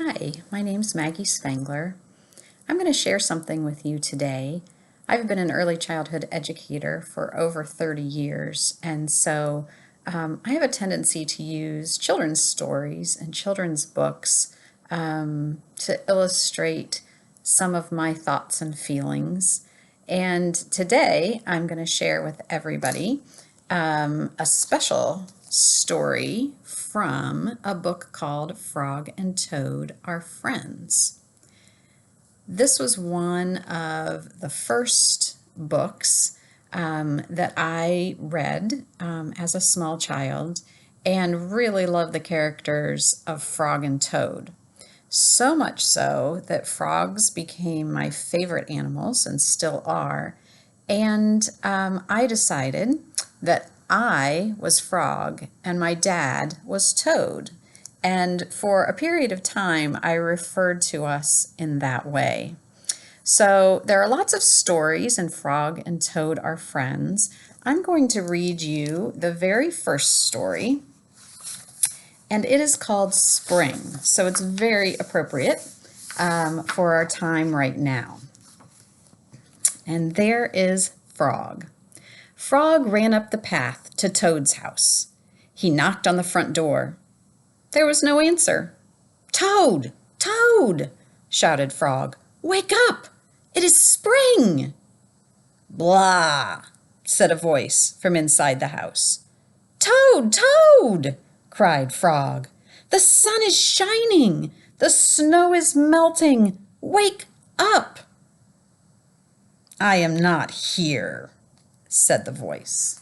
Hi, my name's Maggie Spangler. I'm going to share something with you today. I've been an early childhood educator for over 30 years, and so I have a tendency to use children's stories and children's books to illustrate some of my thoughts and feelings. And today I'm going to share with everybody a special story from a book called Frog and Toad Are Friends. This was one of the first books that I read as a small child and really loved the characters of Frog and Toad. So much so that frogs became my favorite animals and still are. And I decided that I was Frog and my dad was Toad. And for a period of time, I referred to us in that way. So there are lots of stories in Frog and Toad Are Friends. I'm going to read you the very first story, and it is called Spring. So it's very appropriate for our time right now. And there is Frog. Frog ran up the path to Toad's house. He knocked on the front door. There was no answer. "Toad! Toad!" shouted Frog. "Wake up! It is spring!" "Blah!" said a voice from inside the house. "Toad! Toad!" cried Frog. "The sun is shining! The snow is melting! Wake up!" "I am not here," said the voice.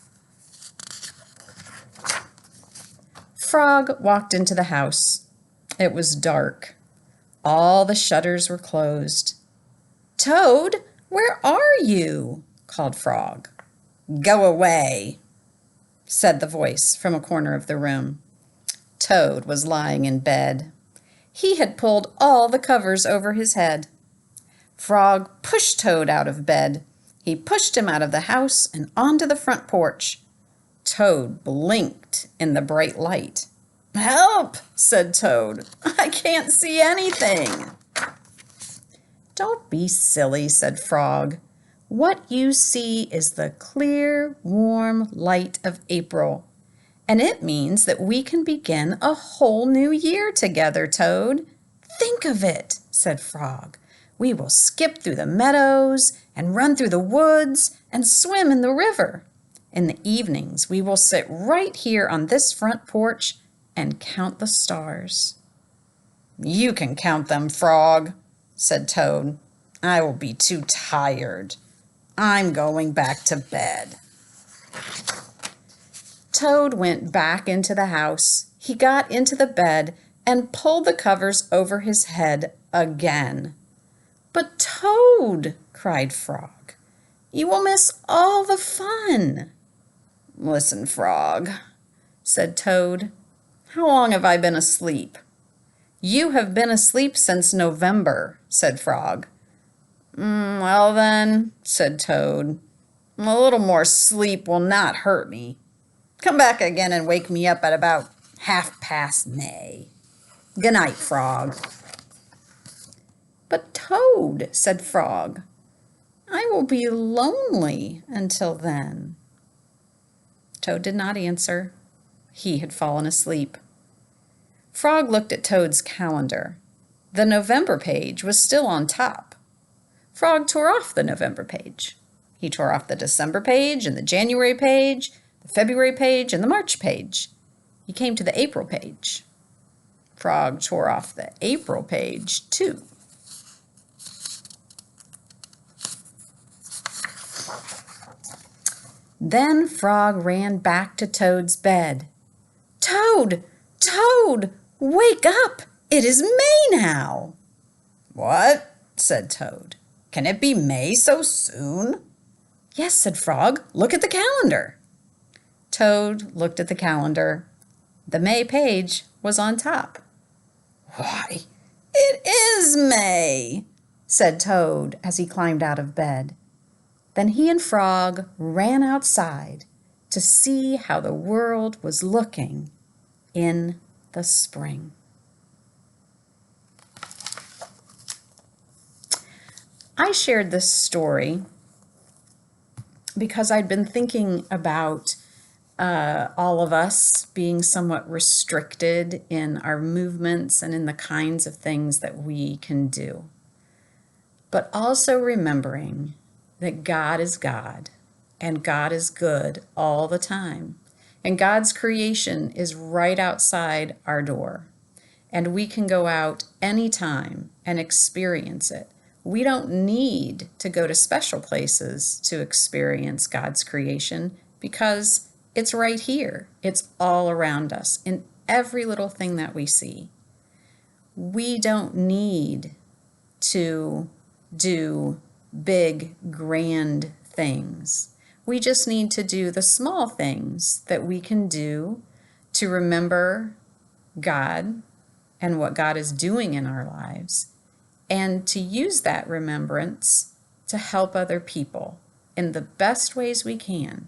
Frog walked into the house. It was dark. All the shutters were closed. "Toad, where are you?" called Frog. "Go away," said the voice from a corner of the room. Toad was lying in bed. He had pulled all the covers over his head. Frog pushed Toad out of bed. He pushed him out of the house and onto the front porch. Toad blinked in the bright light. "Help!" said Toad. "I can't see anything." "Don't be silly," said Frog. "What you see is the clear, warm light of April, and it means that we can begin a whole new year together, Toad. Think of it," said Frog. "We will skip through the meadows and run through the woods and swim in the river. In the evenings, we will sit right here on this front porch and count the stars." "You can count them, Frog," said Toad. "I will be too tired. I'm going back to bed." Toad went back into the house. He got into the bed and pulled the covers over his head again. "But Toad," cried Frog, "you will miss all the fun." "Listen, Frog," said Toad. "How long have I been asleep?" "You have been asleep since November," said Frog. "Well then," said Toad, "a little more sleep will not hurt me. Come back again and wake me up at about 1/2 May. Good night, Frog." "But Toad," said Frog, "I will be lonely until then." Toad did not answer. He had fallen asleep. Frog looked at Toad's calendar. The November page was still on top. Frog tore off the November page. He tore off the December page and the January page, the February page and the March page. He came to the April page. Frog tore off the April page too. Then Frog ran back to Toad's bed. "Toad! Toad! Wake up! It is May now." "What?" said Toad. "Can it be May so soon?" "Yes," said Frog. "Look at the calendar." Toad looked at the calendar. The May page was on top. "Why, it is May," said Toad as he climbed out of bed. Then he and Frog ran outside to see how the world was looking in the spring. I shared this story because I'd been thinking about all of us being somewhat restricted in our movements and in the kinds of things that we can do. But also remembering that God is God and God is good all the time. And God's creation is right outside our door. And we can go out anytime and experience it. We don't need to go to special places to experience God's creation because it's right here. It's all around us in every little thing that we see. We don't need to do big, grand things. We just need to do the small things that we can do to remember God and what God is doing in our lives, and to use that remembrance to help other people in the best ways we can.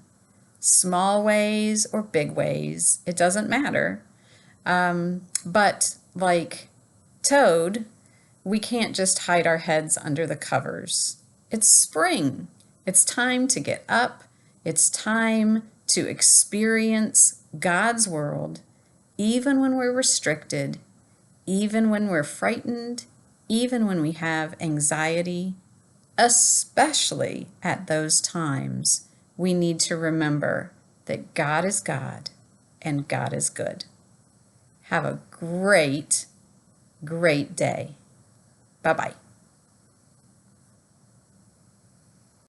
Small ways or big ways, it doesn't matter. But like Toad, we can't just hide our heads under the covers. It's spring. It's time to get up. It's time to experience God's world, even when we're restricted, even when we're frightened, even when we have anxiety. Especially at those times, we need to remember that God is God and God is good. Have a great, great day. Bye-bye.